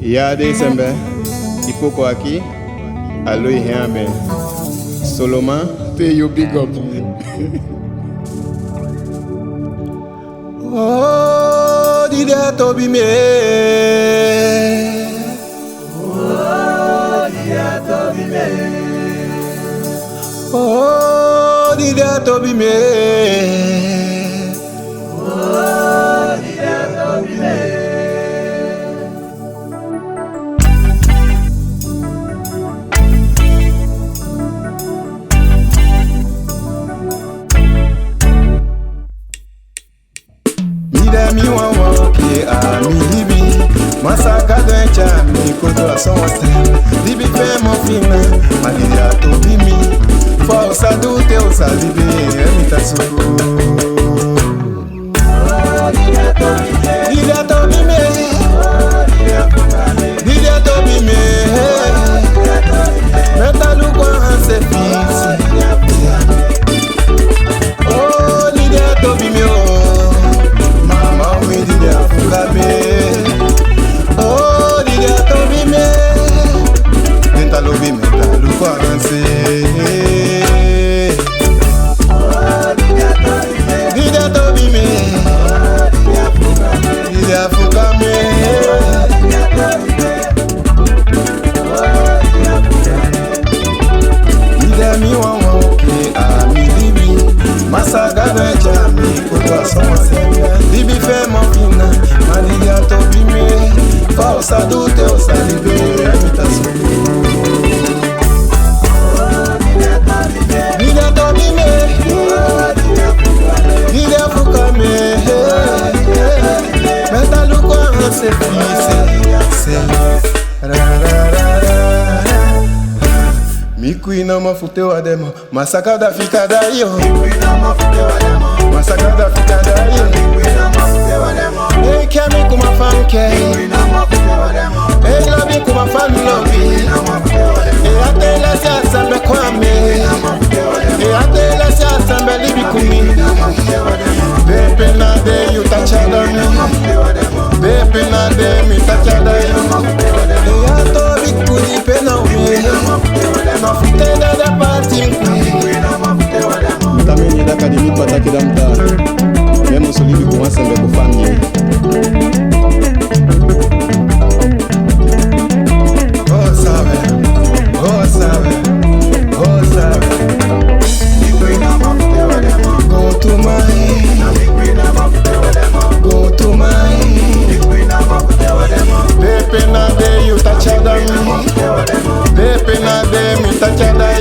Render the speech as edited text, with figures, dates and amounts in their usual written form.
Ya December, Ipoko aqui, allo rien ben. Solomon, pay you big up. Oh, Dida Tobi me. Oh, Dida Tobi me. Oh, Dida Tobi me. Oh, Dida Tobi me. Mi wawa ki a mi libi Masaka d'un cha mi koto a son stem Libi fe mon fina Ma lili a tobi mi Forza dute o sa libi Emita suku Lili a tobi me. Lili a tobi me. Lili a tobi me. Metalu kwa anse fisi Oh, Lili a tobi me. Oh, Dida Tobi me. Denta lobi me ta luko avanse. Oh, Dida Tobi me. Dida Tobi me. Dida fuka me. Dida mi wawa oke a mi libi. Masaga na jami koto asoma sembe. Libi fe mo fina. Ma Dida Tobi me. Forza dute o salibe Emita suku Dida Tobi me. Dida fuka me. Metalu kwa anse fise Mikui na mafute wa demo Masaka da fika da yo Masaka da fika da yo Eke mi kuma fanke E lobi kuma fan lobi E ate la si asambe kwame E ate la si asambe libi kumi Bepe na de yu tachada mi Bepe na de mi tachada yu E ato bikuni pena umi Ma fute da da pati mkwi Mtameni da kadimi pataki da mta. Memo solibi kwa sembe kwa famille. Oh sabe, oh sabe, oh sabe. Go to my, go to my. Bepe na de you tachada mi. Bepe na de mi tachada